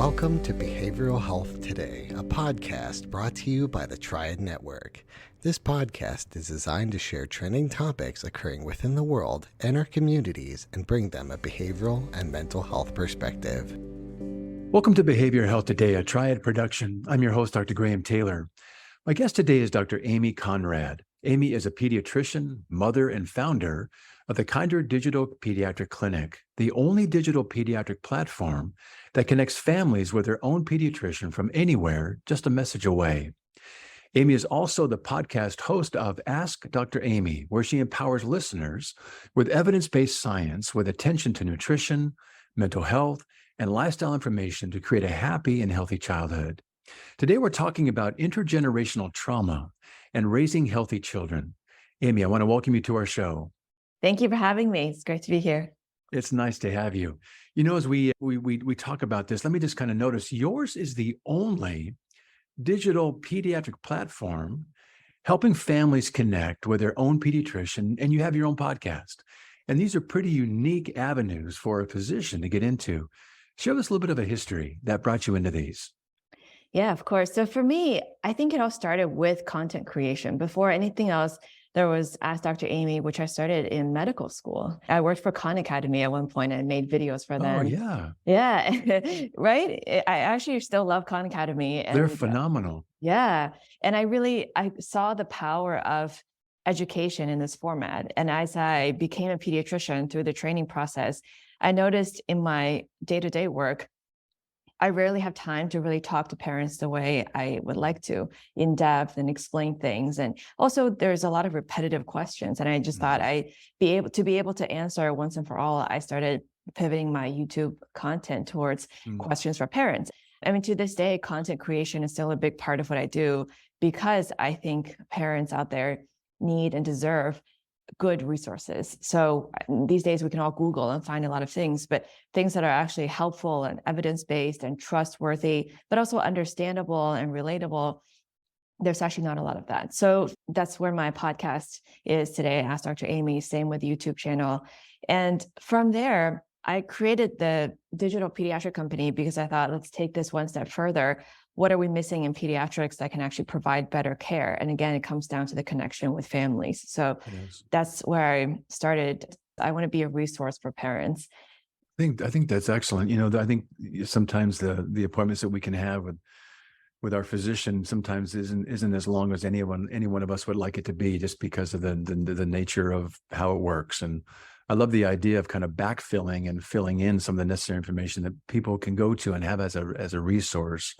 Welcome to Behavioral Health Today, a podcast brought to you by the Triad Network. This podcast is designed to share trending topics occurring within the world and our communities and bring them a behavioral and mental health perspective. Welcome to Behavioral Health Today, a Triad production. I'm your host, Dr. Graham Taylor. My guest today is Dr. Amy Conrad. Amy is a pediatrician, mother, and founder of the Kinder Digital Pediatric Clinic, the only digital pediatric platform that connects families with their own pediatrician from anywhere, just a message away. Amy is also the podcast host of Ask Dr. Amy, where she empowers listeners with evidence-based science with attention to nutrition, mental health, and lifestyle information to create a happy and healthy childhood. Today, we're talking about intergenerational trauma and raising healthy children. Amy, I want to welcome you to our show. Thank you for having me. It's great to be here. It's nice to have you. You know, as we talk about this, let me just kind of notice yours is the only digital pediatric platform helping families connect with their own pediatrician, and you have your own podcast. And these are pretty unique avenues for a physician to get into. Share with us a little bit of a history that brought you into these. Yeah, of course. So for me, I think it all started with content creation. Before anything else, there was Ask Dr. Amy, which I started in medical school. I worked for Khan Academy at one point and made videos for them. Oh, yeah. Yeah, right? I actually still love Khan Academy. They're phenomenal. Yeah. And I saw the power of education in this format. And as I became a pediatrician through the training process, I noticed in my day-to-day work, I rarely have time to really talk to parents the way I would like to, in depth and explain things. And also there's a lot of repetitive questions. And I just thought I'd be able to answer once and for all. I started pivoting my YouTube content towards questions for parents. I mean, to this day, content creation is still a big part of what I do because I think parents out there need and deserve good resources. So these days we can all Google and find a lot of things, but things that are actually helpful and evidence-based and trustworthy, but also understandable and relatable, there's actually not a lot of that. So that's where my podcast is today, Ask Dr. Amy, same with the YouTube channel. And from there, I created the digital pediatric company because I thought, let's take this one step further. What are we missing in pediatrics that can actually provide better care? And again, it comes down to the connection with families. So that's where I started. I want to be a resource for parents. I think that's excellent. You know, I think sometimes the appointments that we can have with our physician sometimes isn't as long as any one of us would like it to be, just because of the nature of how it works. And I love the idea of kind of backfilling and filling in some of the necessary information that people can go to and have as a resource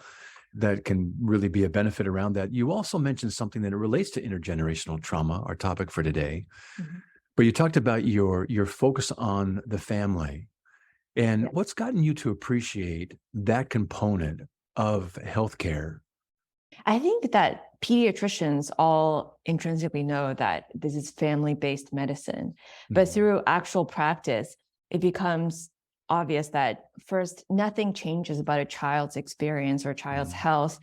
that can really be a benefit around that. You also mentioned something that relates to intergenerational trauma, our topic for today. But you talked about your focus on the family and what's gotten you to appreciate that component of healthcare. I think that pediatricians all intrinsically know that this is family-based medicine, but through actual practice, it becomes obvious that first, nothing changes about a child's experience or a child's health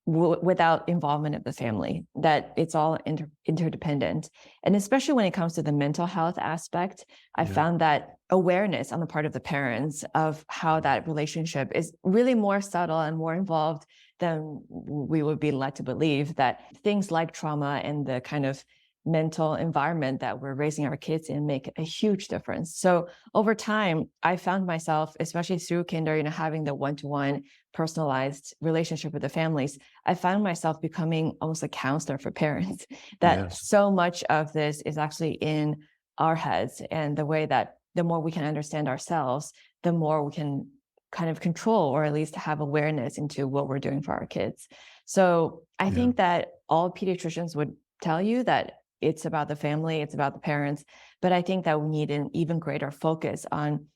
without involvement of the family, that it's all interdependent. And especially when it comes to the mental health aspect, I found that awareness on the part of the parents of how that relationship is really more subtle and more involved than we would be led to believe, that things like trauma and the kind of mental environment that we're raising our kids in make a huge difference. So over time, I found myself, especially through Kinder, having the one-to-one personalized relationship with the families, I found myself becoming almost a counselor for parents, that so much of this is actually in our heads, and the way that the more we can understand ourselves, the more we can kind of control or at least have awareness into what we're doing for our kids. So I think that all pediatricians would tell you that it's about the family, it's about the parents, but I think that we need an even greater focus on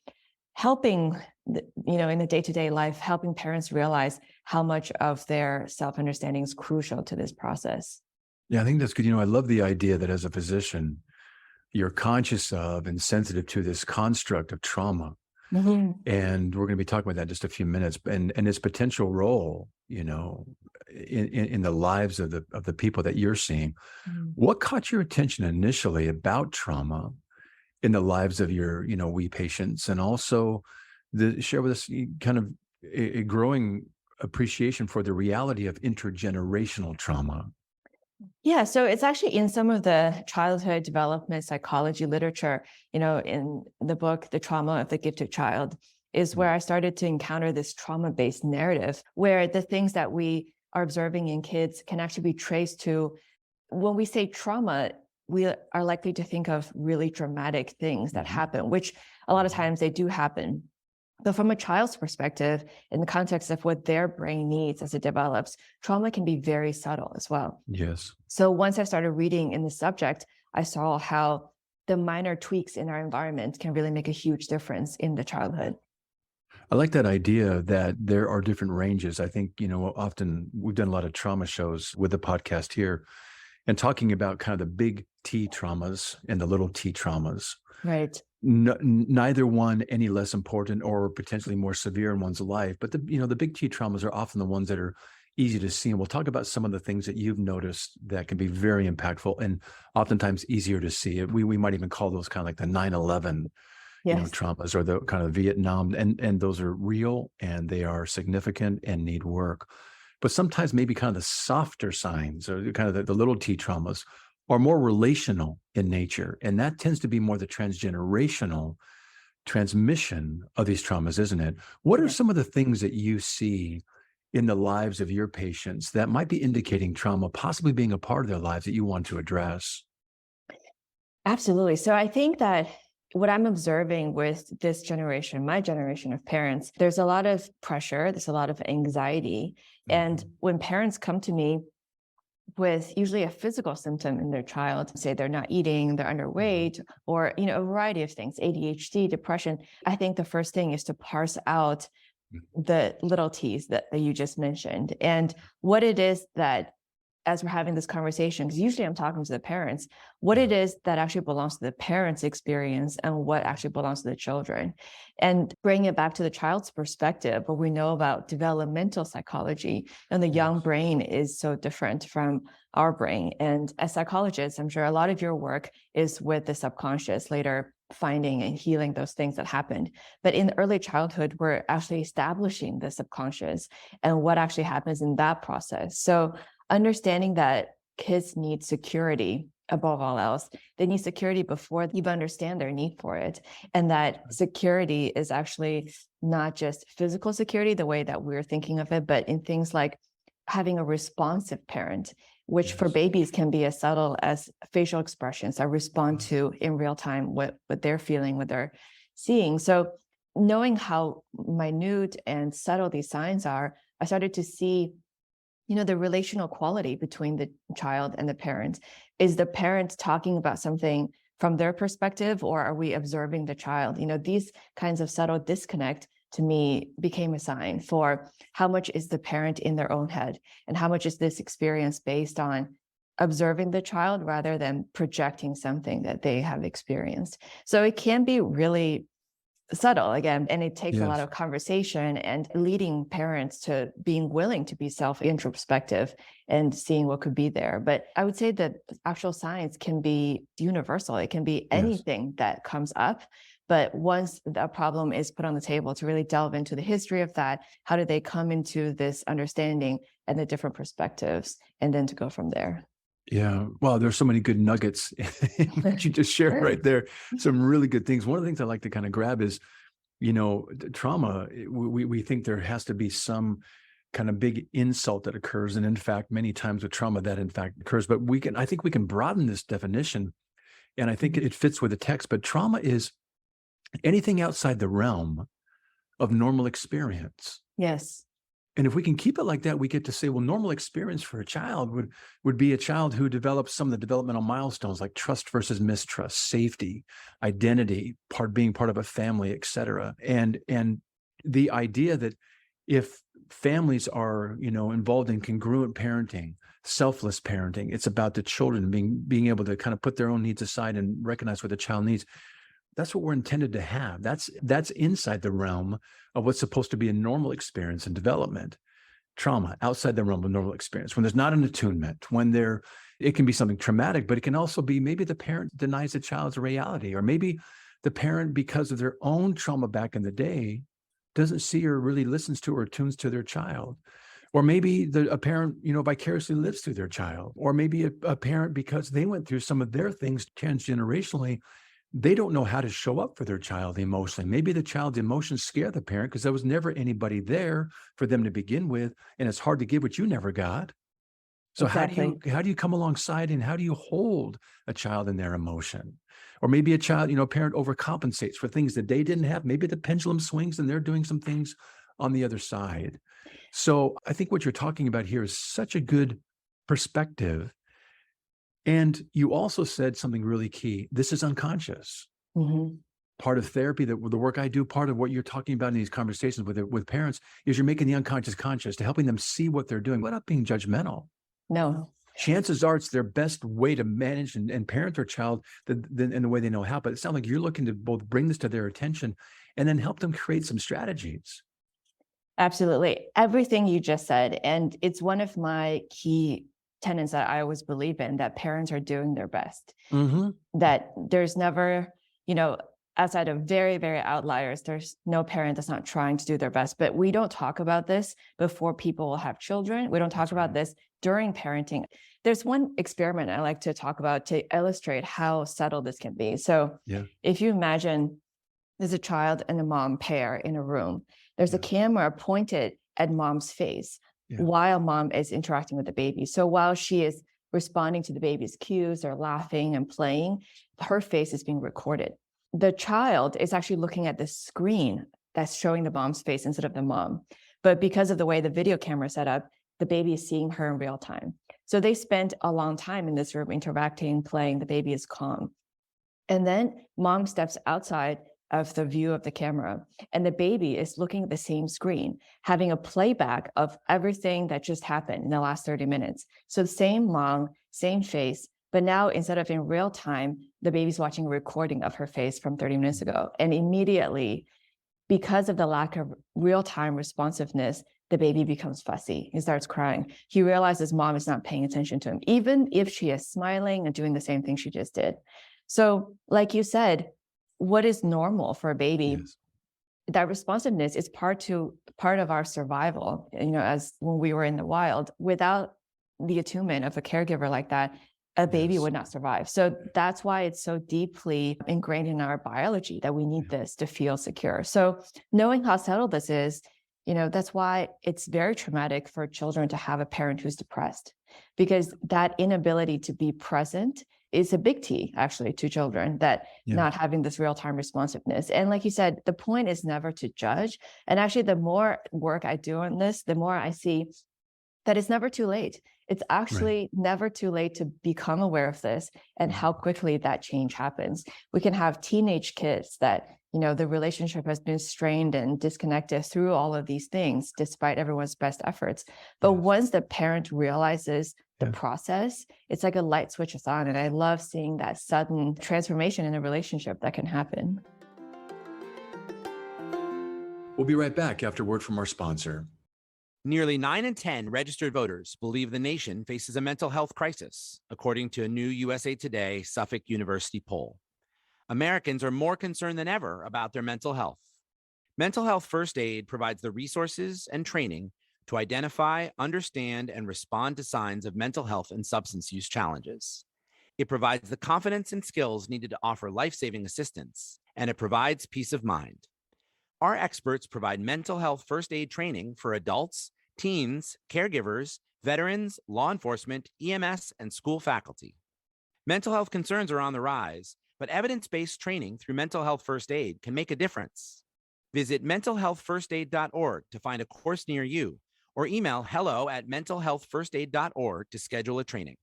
helping, in the day-to-day life, helping parents realize how much of their self-understanding is crucial to this process. Yeah, I think that's good. I love the idea that as a physician, you're conscious of and sensitive to this construct of trauma. And we're going to be talking about that in just a few minutes, and its potential role, in the lives of the people that you're seeing. What caught your attention initially about trauma in the lives of your, wee patients, and also share with us kind of a growing appreciation for the reality of intergenerational trauma. Yeah, so it's actually in some of the childhood development psychology literature, in the book, The Trauma of the Gifted Child, is where I started to encounter this trauma-based narrative where the things that we are observing in kids can actually be traced to, when we say trauma, we are likely to think of really dramatic things that happen, which a lot of times they do happen. But from a child's perspective, in the context of what their brain needs as it develops, trauma can be very subtle as well. Yes. So once I started reading in the subject, I saw how the minor tweaks in our environment can really make a huge difference in the childhood. I like that idea that there are different ranges. I think, often we've done a lot of trauma shows with the podcast here and talking about kind of the big T traumas and the little T traumas. Right. Neither one any less important or potentially more severe in one's life, but the big T traumas are often the ones that are easy to see. And we'll talk about some of the things that you've noticed that can be very impactful and oftentimes easier to see. We might even call those kind of like the 9/11 Yes. traumas, or the kind of Vietnam, and those are real and they are significant and need work. But sometimes maybe kind of the softer signs, or kind of the little T traumas, are more relational in nature. And that tends to be more the transgenerational transmission of these traumas, isn't it? What are some of the things that you see in the lives of your patients that might be indicating trauma possibly being a part of their lives that you want to address? Absolutely. So I think that what I'm observing with this generation, my generation of parents, there's a lot of pressure, there's a lot of anxiety. And when parents come to me with usually a physical symptom in their child, say they're not eating, they're underweight, or a variety of things, ADHD, depression, I think the first thing is to parse out the little T's that you just mentioned, and what it is that, as we're having this conversation, because usually I'm talking to the parents, what it is that actually belongs to the parents' experience and what actually belongs to the children. And bring it back to the child's perspective, what we know about developmental psychology, and the young brain is so different from our brain. And as psychologists, I'm sure a lot of your work is with the subconscious, later finding and healing those things that happened. But in early childhood, we're actually establishing the subconscious and what actually happens in that process. So understanding that kids need security above all else. They need security before they even understand their need for it. And that security is actually not just physical security, the way that we're thinking of it, but in things like having a responsive parent, which for babies can be as subtle as facial expressions that respond to in real time what they're feeling, what they're seeing. So knowing how minute and subtle these signs are, I started to see the relational quality between the child and the parent. Is the parent talking about something from their perspective, or are we observing the child? These kinds of subtle disconnect to me became a sign for how much is the parent in their own head and how much is this experience based on observing the child rather than projecting something that they have experienced. So it can be really subtle again, and it takes a lot of conversation and leading parents to being willing to be self-introspective and seeing what could be there. But I would say that actual science can be universal. It can be anything that comes up. But once a problem is put on the table, to really delve into the history of that, how did they come into this understanding and the different perspectives, and then to go from there. Yeah. Wow. There's so many good nuggets that you just shared right there. Some really good things. One of the things I like to kind of grab is, trauma. We think there has to be some kind of big insult that occurs. And in fact, many times with trauma that in fact occurs, but I think we can broaden this definition. And I think it fits with the text, but trauma is anything outside the realm of normal experience. Yes. And if we can keep it like that, we get to say, well, normal experience for a child would be a child who develops some of the developmental milestones like trust versus mistrust, safety, identity, being part of a family, et cetera. And the idea that if families are, involved in congruent parenting, selfless parenting, it's about the children being able to kind of put their own needs aside and recognize what the child needs. That's what we're intended to have. That's inside the realm of what's supposed to be a normal experience and development. Trauma outside the realm of normal experience, when there's not an attunement, it can be something traumatic, but it can also be maybe the parent denies the child's reality, or maybe the parent, because of their own trauma back in the day, doesn't see or really listens to or tunes to their child. Or maybe a parent, vicariously lives through their child. Or maybe a parent, because they went through some of their things transgenerationally, they don't know how to show up for their child emotionally. Maybe the child's emotions scare the parent because there was never anybody there for them to begin with. And it's hard to give what you never got. So Exactly. how do you come alongside and how do you hold a child in their emotion? Or maybe a child, parent overcompensates for things that they didn't have. Maybe the pendulum swings and they're doing some things on the other side. So I think what you're talking about here is such a good perspective. And you also said something really key. This is unconscious. Mhm. Part of therapy, the work I do, part of what you're talking about in these conversations with parents is you're making the unconscious conscious, to helping them see what they're doing without being judgmental. No. Chances are it's their best way to manage and parent their child in the way they know how. But it sounds like you're looking to both bring this to their attention and then help them create some strategies. Absolutely. Everything you just said. And it's one of my key tenets that I always believe in, that parents are doing their best. Mm-hmm. That there's never, outside of very, very outliers, there's no parent that's not trying to do their best. But we don't talk about this before people will have children. We don't talk about this during parenting. There's one experiment I like to talk about to illustrate how subtle this can be. So if you imagine there's a child and a mom pair in a room, there's a camera pointed at mom's face while mom is interacting with the baby. So while she is responding to the baby's cues or laughing and playing, her face is being recorded. The child is actually looking at the screen that's showing the mom's face instead of the mom. But because of the way the video camera is set up, the baby is seeing her in real time. So they spent a long time in this room interacting, playing, the baby is calm. And then mom steps outside of the view of the camera, and the baby is looking at the same screen, having a playback of everything that just happened in the last 30 minutes. So the same mom, same face, but now instead of in real time, the baby's watching a recording of her face from 30 minutes ago. And immediately, because of the lack of real-time responsiveness, the baby becomes fussy. He starts crying. He realizes mom is not paying attention to him, even if she is smiling and doing the same thing she just did. So like you said, what is normal for a baby? Yes. That responsiveness is part of our survival, as when we were in the wild. Without the attunement of a caregiver like that, a baby would not survive. So that's why it's so deeply ingrained in our biology that we need this to feel secure. So knowing how subtle this is, that's why it's very traumatic for children to have a parent who's depressed, because that inability to be present is a big T, actually, to children, that not having this real-time responsiveness. And like you said, the point is never to judge. And actually, the more work I do on this, the more I see that it's never too late. It's actually never too late to become aware of this and how quickly that change happens. We can have teenage kids that, the relationship has been strained and disconnected through all of these things, despite everyone's best efforts. But once the parent realizes the process, it's like a light switches on. And I love seeing that sudden transformation in a relationship that can happen. We'll be right back after word from our sponsor. Nearly 9 in 10 registered voters believe the nation faces a mental health crisis, according to a new USA Today Suffolk University poll. Americans are more concerned than ever about their mental health. Mental health first aid provides the resources and training to identify, understand, and respond to signs of mental health and substance use challenges. It provides the confidence and skills needed to offer life-saving assistance, and it provides peace of mind. Our experts provide mental health first aid training for adults, teens, caregivers, veterans, law enforcement, EMS, and school faculty. Mental health concerns are on the rise, but evidence-based training through mental health first aid can make a difference. Visit mentalhealthfirstaid.org to find a course near you, or email hello@mentalhealthfirstaid.org to schedule a training.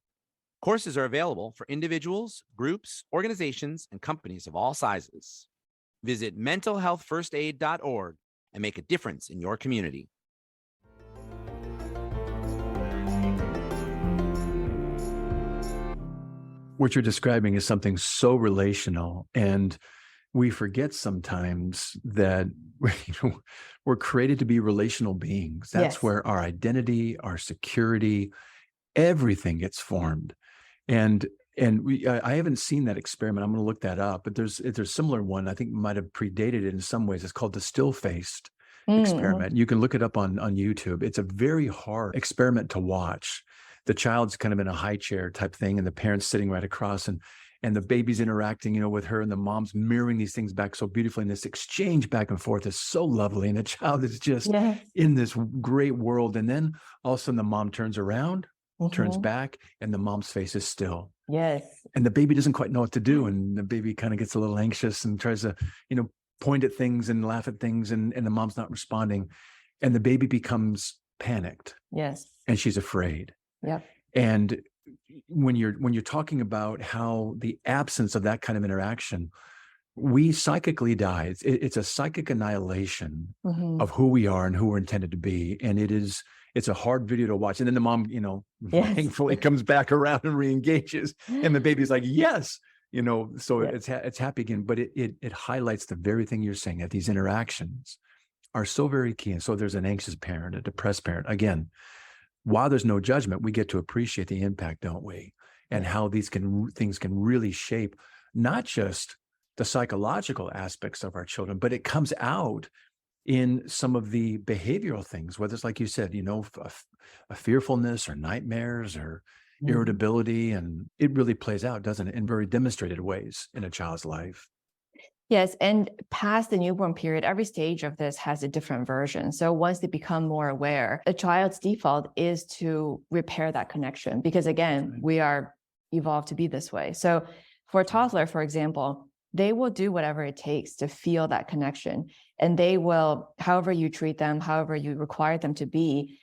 Courses are available for individuals, groups, organizations, and companies of all sizes. Visit mentalhealthfirstaid.org and make a difference in your community. What you're describing is something so relational, and we forget sometimes that we're created to be relational beings. That's where our identity, our security, everything gets formed. And I haven't seen that experiment. I'm going to look that up, but there's a similar one. I think might have predated it in some ways. It's called the still-faced experiment. You can look it up on YouTube. It's a very hard experiment to watch. The child's kind of in a high chair type thing, and the parent's sitting right across, and the baby's interacting, with her, and the mom's mirroring these things back so beautifully. And this exchange back and forth is so lovely. And the child is just in this great world. And then all of a sudden the mom turns around, turns back, and the mom's face is still. Yes. And the baby doesn't quite know what to do. And the baby kind of gets a little anxious and tries to, point at things and laugh at things. And the mom's not responding. And the baby becomes panicked. Yes. And she's afraid. Yep. And when you're talking about how the absence of that kind of interaction, we psychically die. It's a psychic annihilation of who we are and who we're intended to be. And it's a hard video to watch. And then the mom, thankfully comes back around and re-engages, and the baby's like, yes, so it's happy again. But it highlights the very thing you're saying, that these interactions are so very key. And so there's an anxious parent, a depressed parent. Again, while there's no judgment, we get to appreciate the impact, don't we? And how things can really shape not just the psychological aspects of our children, but it comes out in some of the behavioral things, whether it's like you said, a fearfulness or nightmares or irritability. And it really plays out, doesn't it, in very demonstrated ways in a child's life. Yes. And past the newborn period, every stage of this has a different version. So once they become more aware, a child's default is to repair that connection, because again, we are evolved to be this way. So for a toddler, for example, they will do whatever it takes to feel that connection. And they will, however you treat them, however you require them to be,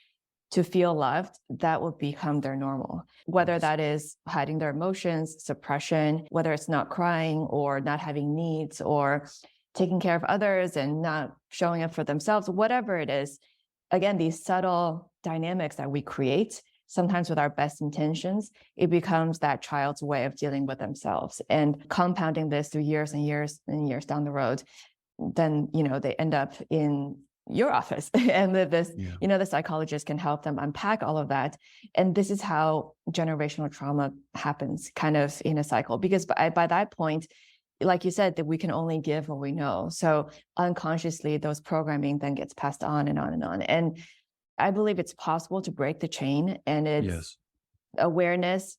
to feel loved, that will become their normal. Whether that is hiding their emotions, suppression, whether it's not crying or not having needs or taking care of others and not showing up for themselves, whatever it is. Again, these subtle dynamics that we create, sometimes with our best intentions, it becomes that child's way of dealing with themselves, and compounding this through years and years and years down the road. Then, they end up in your office, and the psychologist can help them unpack all of that. And this is how generational trauma happens, kind of in a cycle, because by that point, like you said, that we can only give what we know. So unconsciously, those programming then gets passed on and on and on. And I believe it's possible to break the chain, and it's awareness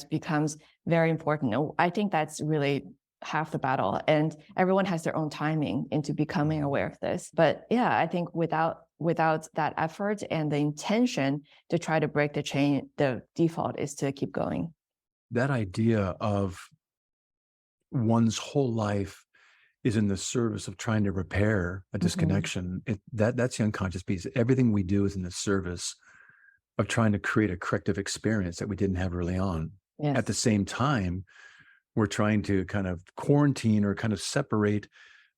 becomes very important. I think that's really half the battle, and everyone has their own timing into becoming aware of this. But yeah, I think without that effort and the intention to try to break the chain, the default is to keep going. That idea of one's whole life is in the service of trying to repair a disconnection. That's the unconscious piece. Everything we do is in the service of trying to create a corrective experience that we didn't have early on. Yes. At the same time, we're trying to kind of quarantine or kind of separate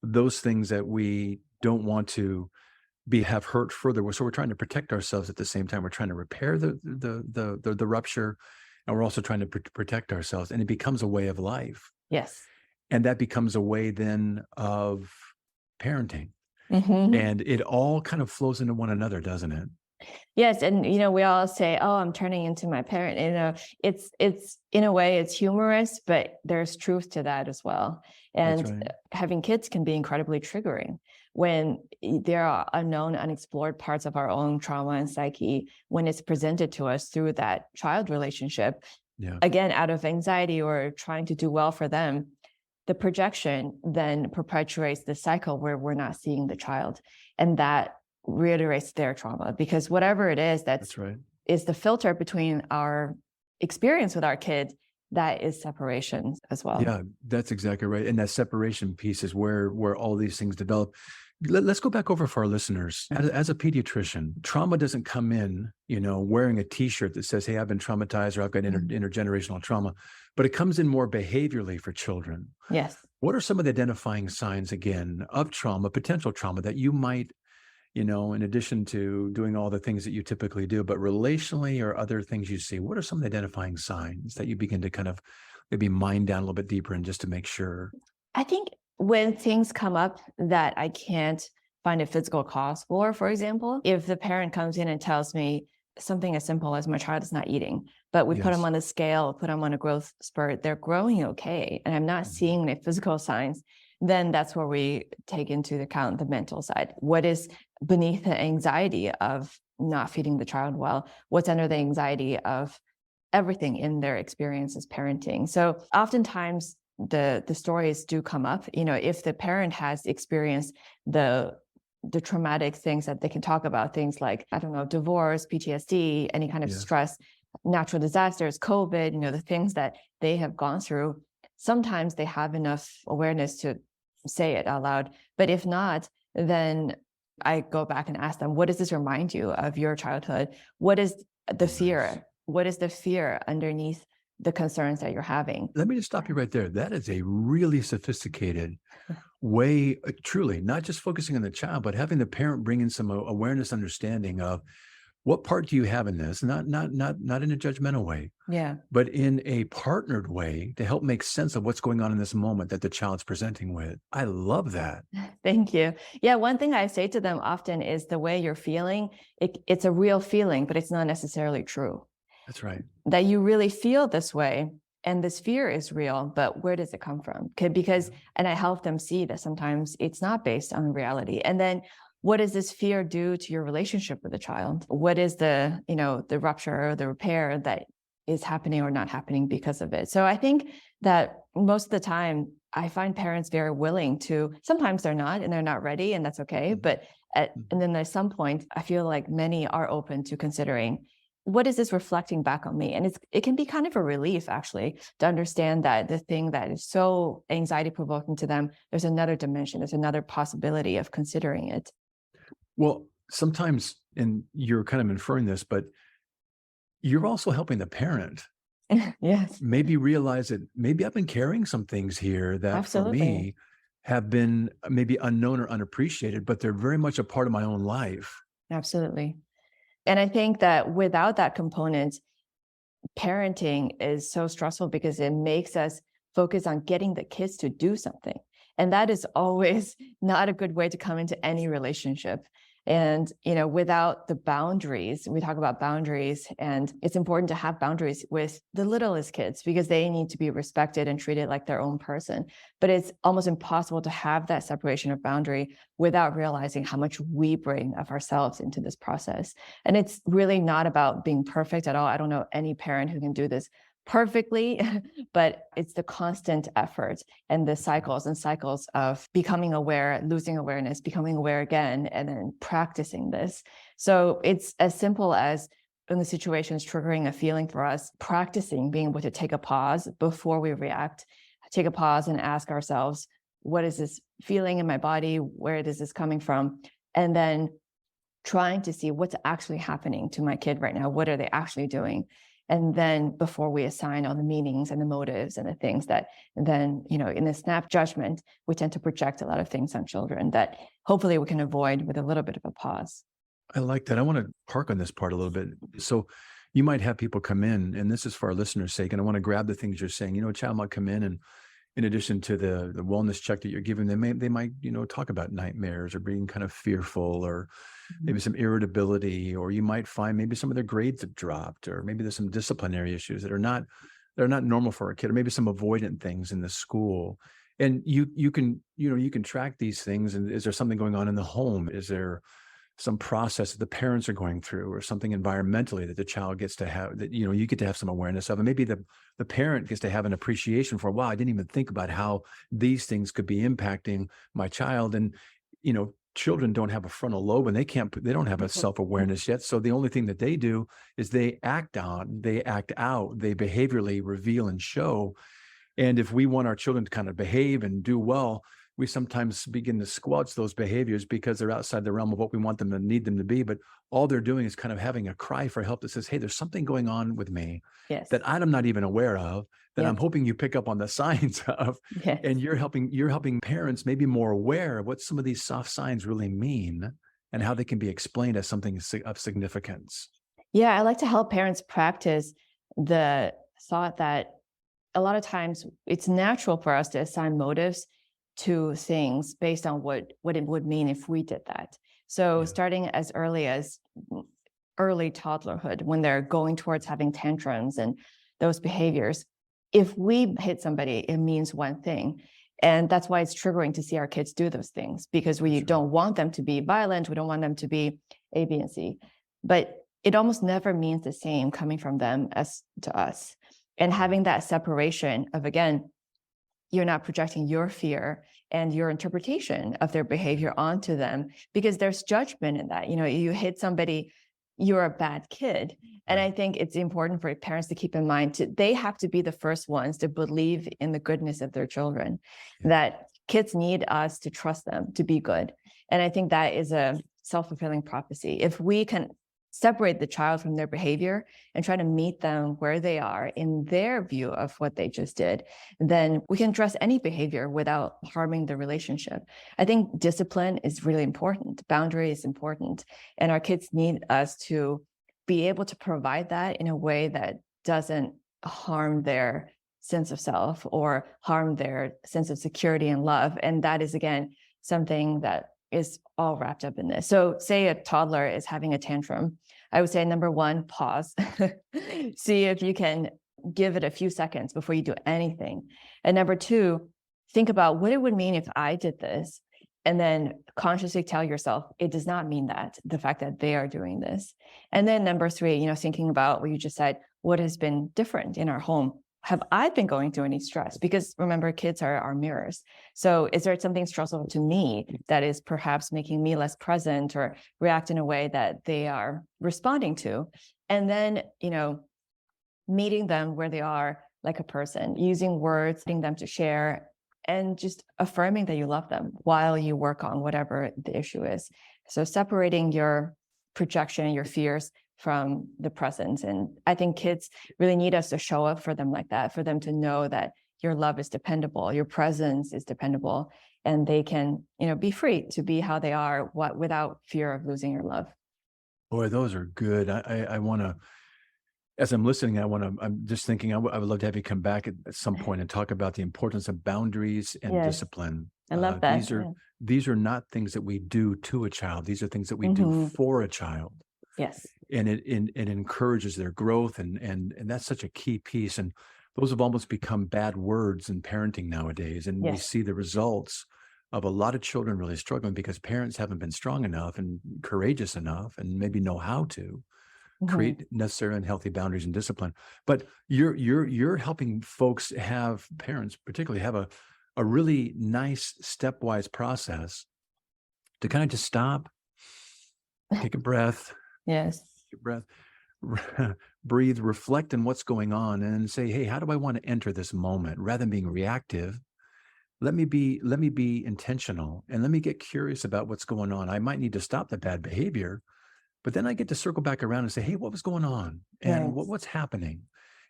those things that we don't want to have hurt further. So we're trying to protect ourselves at the same time. We're trying to repair the rupture, and we're also trying to protect ourselves. And it becomes a way of life. Yes. And that becomes a way then of parenting. And it all kind of flows into one another, doesn't it? Yes. And, we all say, oh, I'm turning into my parent. It's in a way, it's humorous, but there's truth to that as well. And having kids can be incredibly triggering when there are unknown, unexplored parts of our own trauma and psyche, when it's presented to us through that child relationship, again, out of anxiety or trying to do well for them. The projection then perpetuates the cycle where we're not seeing the child, and that reiterates their trauma, because whatever it is that's right, is the filter between our experience with our kid, that is separation as well. Yeah, that's exactly right. And that separation piece is where all these things develop. Let's go back over for our listeners. As a pediatrician, trauma doesn't come in, wearing a T-shirt that says, hey, I've been traumatized, or I've got intergenerational trauma, but it comes in more behaviorally for children. Yes. What are some of the identifying signs, again, of trauma, potential trauma, that you might, in addition to doing all the things that you typically do, but relationally or other things you see, what are some of the identifying signs that you begin to kind of maybe mine down a little bit deeper and just to make sure? I think when things come up that I can't find a physical cause for example, if the parent comes in and tells me something as simple as my child is not eating, but we put them on the scale, put them on a growth spurt, they're growing okay, and I'm not seeing any physical signs, then that's where we take into account the mental side. What is beneath the anxiety of not feeding the child well? What's under the anxiety of everything in their experience as parenting? So oftentimes the stories do come up, if the parent has experienced the traumatic things that they can talk about, things like, I don't know, divorce, PTSD, any kind of stress, natural disasters, COVID, the things that they have gone through. Sometimes they have enough awareness to say it out loud. But if not, then I go back and ask them, what does this remind you of your childhood? What is the fear? What is the fear underneath the concerns that you're having? Let me just stop you right there. That is a really sophisticated way, truly, not just focusing on the child, but having the parent bring in some awareness, understanding of what part do you have in this? Not in a judgmental way, but in a partnered way to help make sense of what's going on in this moment that the child's presenting with. I love that. Thank you. Yeah, one thing I say to them often is the way you're feeling, it's a real feeling, but it's not necessarily true. That's right. That you really feel this way, and this fear is real, but where does it come from? Because, and I help them see that sometimes it's not based on reality. And then what does this fear do to your relationship with the child? What is the rupture or the repair that is happening or not happening because of it? So I think that most of the time I find parents very willing to, sometimes they're not, and they're not ready, and that's okay. But and then at some point, I feel like many are open to considering, what is this reflecting back on me? And it can be kind of a relief, actually, to understand that the thing that is so anxiety provoking to them, there's another dimension, there's another possibility of considering it. Well, sometimes, and you're kind of inferring this, but you're also helping the parent Yes. maybe realize that maybe I've been carrying some things here that Absolutely. for me have been maybe unknown or unappreciated, but they're very much a part of my own life. Absolutely. And I think that without that component, parenting is so stressful because it makes us focus on getting the kids to do something. And that is always not a good way to come into any relationship. And, without the boundaries, we talk about boundaries, and it's important to have boundaries with the littlest kids because they need to be respected and treated like their own person. But it's almost impossible to have that separation of boundary without realizing how much we bring of ourselves into this process. And it's really not about being perfect at all. I don't know any parent who can do this perfectly, but it's the constant effort and the cycles and cycles of becoming aware, losing awareness, becoming aware again, and then practicing this. So it's as simple as, when the situation is triggering a feeling for us, practicing being able to take a pause before we react, take a pause and ask ourselves, what is this feeling in my body? Where is this coming from? And then trying to see what's actually happening to my kid right now. What are they actually doing? And then before we assign all the meanings and the motives and the things that then, in the snap judgment, we tend to project a lot of things on children that hopefully we can avoid with a little bit of a pause. I like that. I want to park on this part a little bit. So you might have people come in, and this is for our listeners' sake, and I want to grab the things you're saying. A child might come in, and in addition to the wellness check that you're giving, they might talk about nightmares or being kind of fearful, or maybe some irritability, or you might find maybe some of their grades have dropped, or maybe there's some disciplinary issues that are not normal for a kid, or maybe some avoidant things in the school. And you can track these things. And is there something going on in the home? Is there some process that the parents are going through, or something environmentally that the child gets to have, that you get to have some awareness of, and maybe the parent gets to have an appreciation for, wow, I didn't even think about how these things could be impacting my child. And children don't have a frontal lobe, and they don't have a self-awareness yet. So the only thing that they do is they act out, they behaviorally reveal and show. And if we want our children to kind of behave and do well, we sometimes begin to squelch those behaviors because they're outside the realm of what we want them to need them to be. But all they're doing is kind of having a cry for help that says, hey, there's something going on with me that I'm not even aware of, that I'm hoping you pick up on the signs of. Yes. And you're helping parents maybe more aware of what some of these soft signs really mean and how they can be explained as something of significance. Yeah, I like to help parents practice the thought that a lot of times it's natural for us to assign motives to things based on what it would mean if we did that. So starting as early as early toddlerhood, when they're going towards having tantrums and those behaviors, if we hit somebody, it means one thing. And that's why it's triggering to see our kids do those things, because we don't want them to be violent. We don't want them to be A, B, and C. But it almost never means the same coming from them as to us. And having that separation of, again, you're not projecting your fear and your interpretation of their behavior onto them, because there's judgment in that. You hit somebody, you're a bad kid. And I think it's important for parents to keep in mind, they have to be the first ones to believe in the goodness of their children, that kids need us to trust them to be good. And I think that is a self-fulfilling prophecy. If we can separate the child from their behavior and try to meet them where they are in their view of what they just did, then we can address any behavior without harming the relationship. I think discipline is really important. Boundary is important. And our kids need us to be able to provide that in a way that doesn't harm their sense of self or harm their sense of security and love. And that is, again, something that is all wrapped up in this. So say a toddler is having a tantrum. I would say, number one, pause. See if you can give it a few seconds before you do anything. And number two, think about what it would mean if I did this. And then consciously tell yourself, it does not mean that, the fact that they are doing this. And then number three, thinking about what you just said, what has been different in our home? Have I been going through any stress? Because remember, kids are our mirrors. So is there something stressful to me that is perhaps making me less present or react in a way that they are responding to? And then, meeting them where they are like a person, using words, getting them to share, and just affirming that you love them while you work on whatever the issue is. So separating your projection, your fears from the presence. And I think kids really need us to show up for them like that, for them to know that your love is dependable, your presence is dependable, and they can, be free to be how they are, without fear of losing your love. Boy, those are good. I want to, as I'm listening, I'm just thinking, I would love to have you come back at some point and talk about the importance of boundaries and discipline. I love that. These are not things that we do to a child. These are things that we do for a child. Yes. And it encourages their growth. And that's such a key piece. And those have almost become bad words in parenting nowadays. And we see the results of a lot of children really struggling because parents haven't been strong enough and courageous enough and maybe know how to create necessary and healthy boundaries and discipline. But you're helping folks parents particularly have a really nice stepwise process to kind of just stop, take a breath. Yes. Take a breath, breathe, reflect on what's going on, and say, hey, how do I want to enter this moment? Rather than being reactive, let me be intentional and let me get curious about what's going on. I might need to stop the bad behavior, but then I get to circle back around and say, hey, what was going on? And what's happening?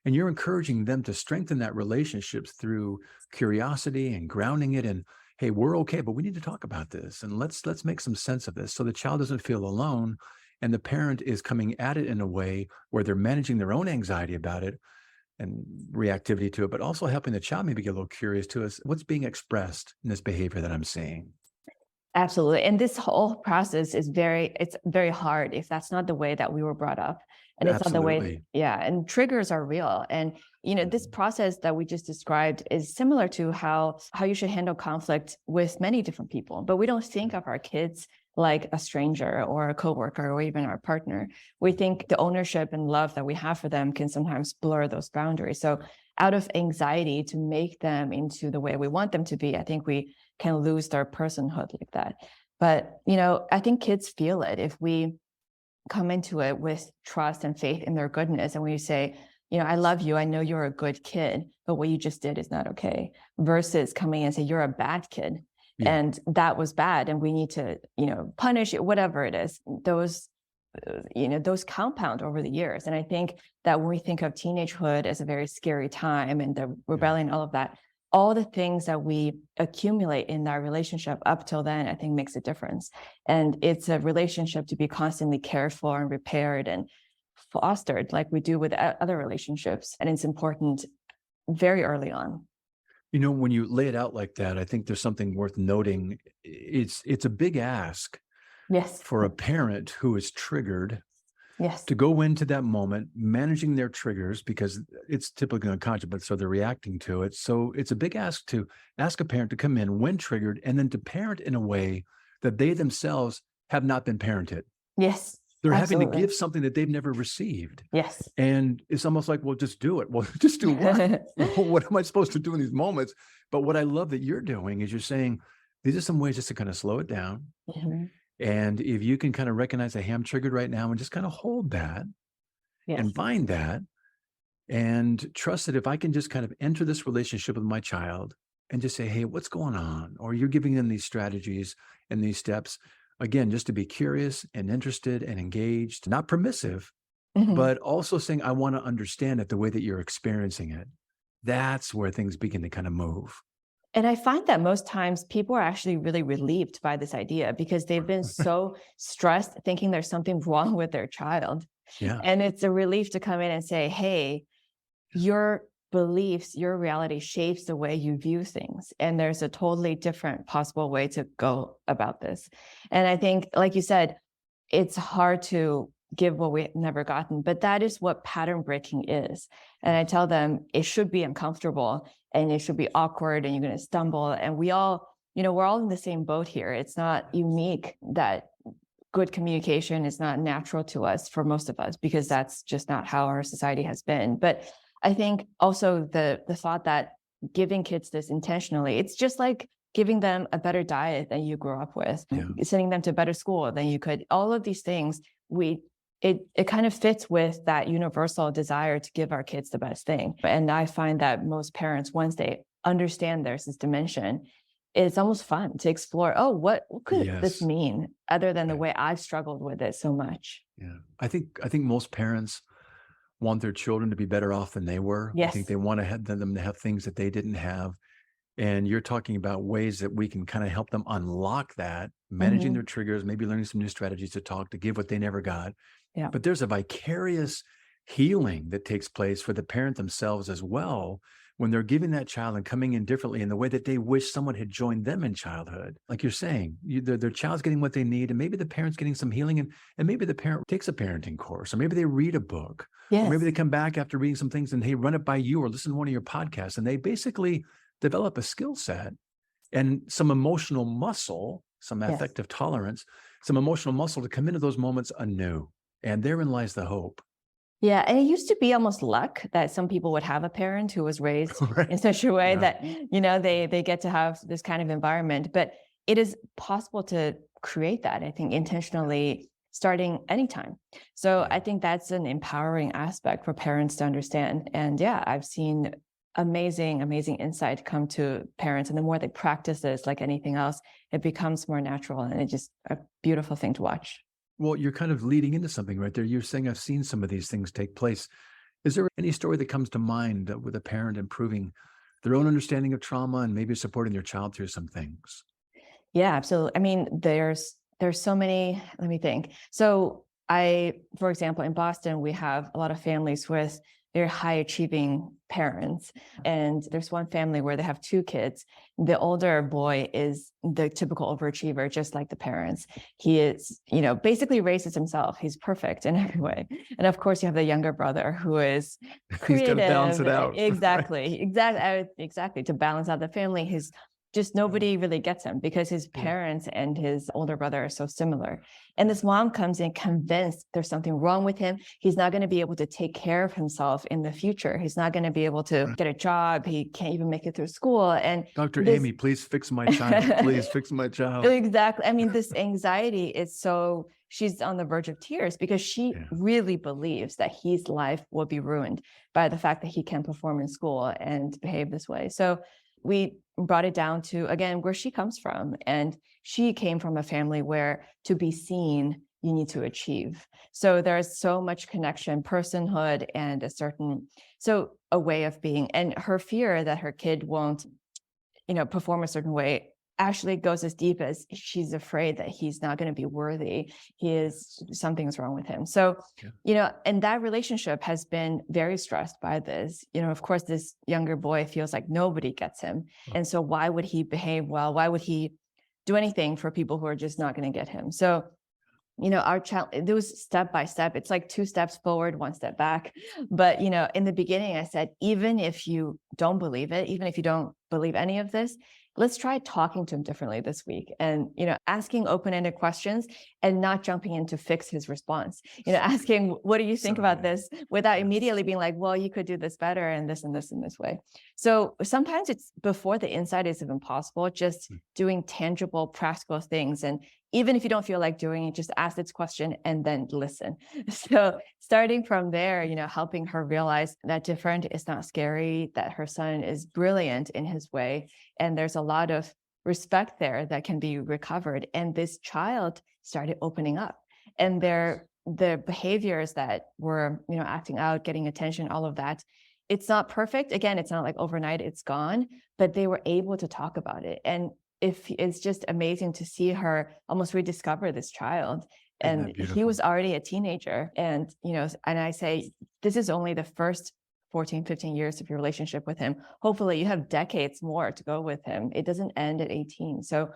And you're encouraging them to strengthen that relationships through curiosity and grounding it in, hey, we're okay, but we need to talk about this. And let's make some sense of this so the child doesn't feel alone. And the parent is coming at it in a way where they're managing their own anxiety about it and reactivity to it, but also helping the child maybe get a little curious to us, what's being expressed in this behavior that I'm seeing. Absolutely. And this whole process is it's very hard if that's not the way that we were brought up. And it's not the way, and triggers are real. And, this process that we just described is similar to how you should handle conflict with many different people. But we don't think of our kids like a stranger or a coworker or even our partner. We think the ownership and love that we have for them can sometimes blur those boundaries. So out of anxiety to make them into the way we want them to be, I think we can lose their personhood like that. But, I think kids feel it if we come into it with trust and faith in their goodness. And when you say, I love you, I know you're a good kid, but what you just did is not okay, versus coming and say, you're a bad kid. Yeah. And that was bad. And we need to, punish it, whatever it is. Those compound over the years. And I think that when we think of teenagehood as a very scary time and the rebellion, all of that, all the things that we accumulate in our relationship up till then, I think makes a difference. And it's a relationship to be constantly cared for and repaired and fostered like we do with other relationships. And it's important very early on. When you lay it out like that, I think there's something worth noting. It's a big ask for a parent who is triggered Yes. to go into that moment, managing their triggers because it's typically unconscious, but so they're reacting to it. So it's a big ask to ask a parent to come in when triggered and then to parent in a way that they themselves have not been parented. Yes. They're Absolutely. having to give something that they've never received. Yes. And it's almost like, well, just do it. Well, just do what? What am I supposed to do in these moments? But what I love that you're doing is you're saying, these are some ways just to kind of slow it down. Mhm. And if you can kind of recognize, hey, I'm triggered right now and just kind of hold that Yes. and find that and trust that if I can just kind of enter this relationship with my child and just say, hey, what's going on? Or you're giving them these strategies and these steps, again, just to be curious and interested and engaged, not permissive, Mhm. but also saying, I want to understand it the way that you're experiencing it. That's where things begin to kind of move. And I find that most times people are actually really relieved by this idea because they've been so stressed thinking there's something wrong with their child. Yeah. And it's a relief to come in and say, hey, your beliefs, your reality shapes the way you view things. And there's a totally different possible way to go about this. And I think, like you said, it's hard to give what we've never gotten, but that is what pattern breaking is. And I tell them it should be uncomfortable and it should be awkward and you're going to stumble. And we all, we're all in the same boat here. It's not unique that good communication is not natural to us for most of us, because that's just not how our society has been. But I think also the thought that giving kids this intentionally, it's just like giving them a better diet than you grew up with, sending them to better school than you could. All of these things, it kind of fits with that universal desire to give our kids the best thing. And I find that most parents, once they understand there's this dimension, it's almost fun to explore, what could this mean other than the way I've struggled with it so much? Yeah. I think most parents want their children to be better off than they were. Yes. I think they want to have them to have things that they didn't have. And you're talking about ways that we can kind of help them unlock that, managing their triggers, maybe learning some new strategies to talk, to give what they never got. Yeah. But there's a vicarious healing that takes place for the parent themselves as well, when they're giving that child and coming in differently in the way that they wish someone had joined them in childhood. Like you're saying, their child's getting what they need, and maybe the parent's getting some healing, and maybe the parent takes a parenting course, or maybe they read a book, or maybe they come back after reading some things and hey, run it by you or listen to one of your podcasts, and they basically develop a skill set and some emotional muscle, some affective tolerance, some emotional muscle to come into those moments anew. And therein lies the hope. Yeah. And it used to be almost luck that some people would have a parent who was raised in such a way that, they get to have this kind of environment. But it is possible to create that, I think, intentionally starting anytime. So I think that's an empowering aspect for parents to understand. And I've seen amazing insight come to parents. And the more they practice this, like anything else, it becomes more natural, and it's just a beautiful thing to watch. Well, you're kind of leading into something right there. You're saying, I've seen some of these things take place. Is there any story that comes to mind with a parent improving their own understanding of trauma and maybe supporting their child through some things? Yeah, absolutely. I mean, there's so many, let me think. So for example, in Boston, we have a lot of families with very high achieving parents. And there's one family where they have 2 kids. The older boy is the typical overachiever, just like the parents. He is, basically raises himself. He's perfect in every way. And of course, you have the younger brother who is creative. He's got to balance it out. Exactly. To balance out the family. Just nobody really gets him because his parents and his older brother are so similar. And this mom comes in convinced there's something wrong with him. He's not going to be able to take care of himself in the future. He's not going to be able to get a job. He can't even make it through school. And Dr. Amy, please fix my child. Please fix my child. Exactly. I mean, this anxiety is she's on the verge of tears because she really believes that his life will be ruined by the fact that he can't perform in school and behave this way. So we brought it down to, again, where she comes from. And she came from a family where to be seen, you need to achieve. So there's so much connection, personhood, and a way of being. And her fear that her kid won't, perform a certain way actually goes as deep as she's afraid that he's not going to be worthy. Something's wrong with him. So, and that relationship has been very stressed by this. Of course, this younger boy feels like nobody gets him. And so why would he behave well? Why would he do anything for people who are just not going to get him? So, our child, it was step by step. It's like 2 steps forward, 1 step back. But, in the beginning, I said, even if you don't believe it, even if you don't believe any of this, let's try talking to him differently this week and, asking open-ended questions and not jumping in to fix his response, asking, what do you think about this, without immediately being like, well, you could do this better and this and this and this way. So sometimes it's before the insight is even possible, just doing tangible, practical things. And even if you don't feel like doing it, just ask this question and then listen. So starting from there, helping her realize that different is not scary, that her son is brilliant in his way. And there's a lot of respect there that can be recovered. And this child started opening up, and the behaviors that were, acting out, getting attention, all of that. It's not perfect. Again, it's not like overnight it's gone, but they were able to talk about it. And it's just amazing to see her almost rediscover this child. And he was already a teenager. And, and I say, this is only the first 14, 15 years of your relationship with him. Hopefully you have decades more to go with him. It doesn't end at 18. So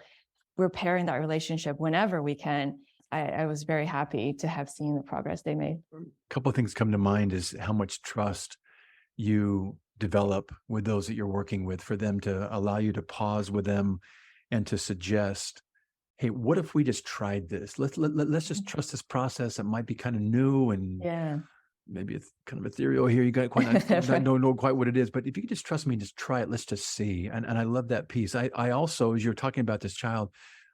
repairing that relationship whenever we can. I was very happy to have seen the progress they made. A couple of things come to mind is how much trust you develop with those that you're working with, for them to allow you to pause with them and to suggest, hey, what if we just tried this? Let's just trust this process. It might be kind of new and maybe it's kind of ethereal here. You got quite not know quite what it is, but if you could just trust me, just try it. Let's just see. And I love that piece. I also, as you're talking about this child,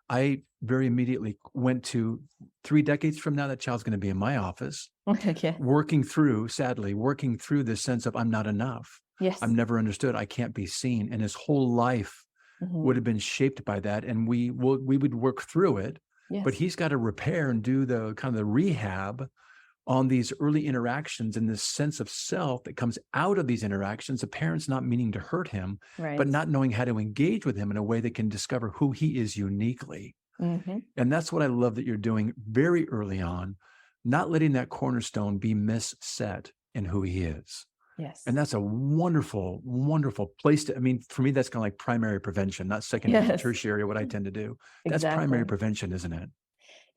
I very immediately went to 3 decades from now, that child's going to be in my office, working through this sense of I'm not enough. Yes. I'm never understood. I can't be seen. And his whole life would have been shaped by that. And we would work through it, but he's got to repair and do the kind of the rehab on these early interactions and this sense of self that comes out of these interactions, the parents not meaning to hurt him, but not knowing how to engage with him in a way that can discover who he is uniquely. And that's what I love that you're doing very early on, not letting that cornerstone be misset in who he is. Yes. And that's a wonderful, wonderful place to, for me, that's kind of like primary prevention, not secondary, tertiary, what I tend to do. That's primary prevention, isn't it?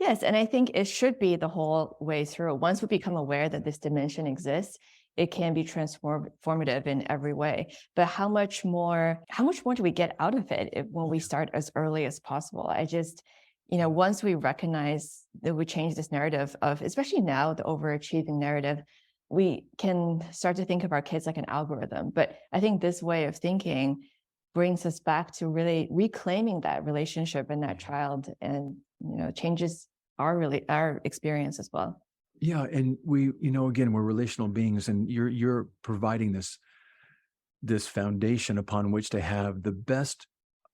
Yes. And I think it should be the whole way through. Once we become aware that this dimension exists, it can be transformative in every way. But how much more do we get out of it when we start as early as possible? I just, once we recognize that we change this narrative of, especially now, the overachieving narrative, we can start to think of our kids like an algorithm. But I think this way of thinking brings us back to really reclaiming that relationship and that child, and changes our experience as well. Yeah, and we, again, we're relational beings, and you're providing this foundation upon which to have the best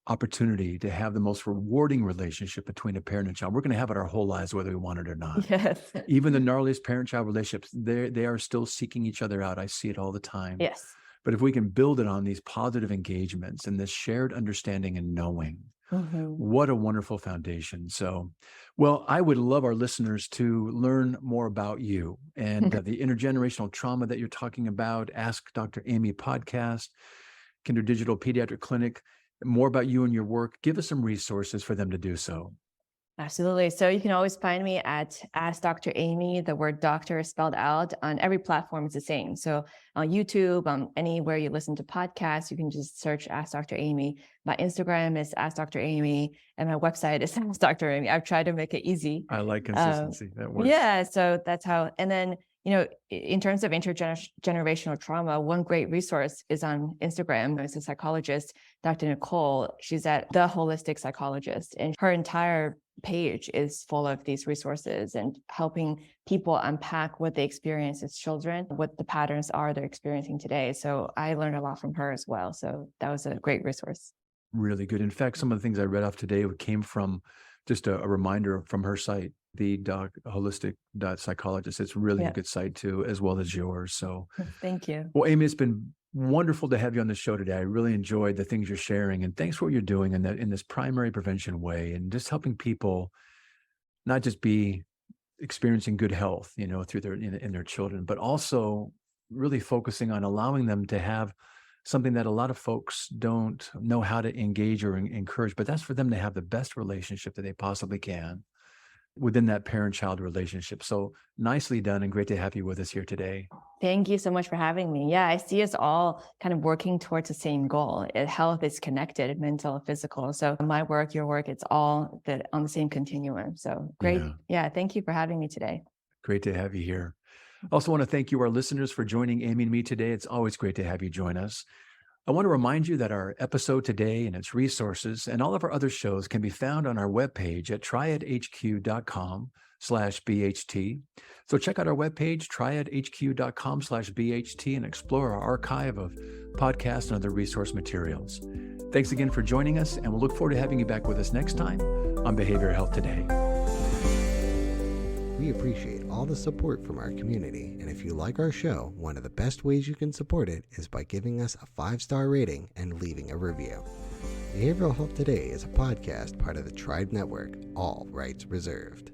opportunity to have the most rewarding relationship between a parent and child. We're going to have it our whole lives, whether we want it or not. Yes. Even the gnarliest parent-child relationships, they are still seeking each other out. I see it all the time. Yes. But if we can build it on these positive engagements and this shared understanding and knowing, what a wonderful foundation. So, well, I would love our listeners to learn more about you and the intergenerational trauma that you're talking about. Ask Dr. Amy podcast, Kinder Digital Pediatric Clinic, more about you and your work. Give us some resources for them to do so. Absolutely. So you can always find me at Ask Dr. Amy. The word doctor is spelled out on every platform. It's the same. So on YouTube, anywhere you listen to podcasts, you can just search Ask Dr. Amy. My Instagram is Ask Dr. Amy, and my website is Ask Dr. Amy. I've tried to make it easy. I like consistency. That works. Yeah. So that's how. And then, in terms of intergenerational trauma, one great resource is on Instagram. There's a psychologist, Dr. Nicole. She's at The Holistic Psychologist, and her entire page is full of these resources and helping people unpack what they experience as children, what the patterns are they're experiencing today. So I learned a lot from her as well. So that was a great resource. Really good. In fact, some of the things I read off today came from just a reminder from her site, the holistic psychologist. It's really a good site too, as well as yours. So thank you. Well, Amy, it's been wonderful to have you on the show today. I really enjoyed the things you're sharing, and thanks for what you're doing in this primary prevention way, and just helping people not just be experiencing good health, through in their children, but also really focusing on allowing them to have something that a lot of folks don't know how to engage or encourage, but that's for them to have the best relationship that they possibly can within that parent-child relationship. So nicely done and great to have you with us here today. Thank you so much for having me. Yeah, I see us all kind of working towards the same goal. Health is connected, mental, physical. So my work, your work, it's all on the same continuum. So great. Yeah, thank you for having me today. Great to have you here. I also want to thank you, our listeners, for joining Amy and me today. It's always great to have you join us. I want to remind you that our episode today and its resources and all of our other shows can be found on our webpage at triadhq.com/BHT. So check out our webpage, triadhq.com/BHT, and explore our archive of podcasts and other resource materials. Thanks again for joining us, and we'll look forward to having you back with us next time on Behavioral Health Today. We appreciate all the support from our community, and if you like our show, one of the best ways you can support it is by giving us a 5-star rating and leaving a review. Behavioral Health Today is a podcast part of the Triad Network, all rights reserved.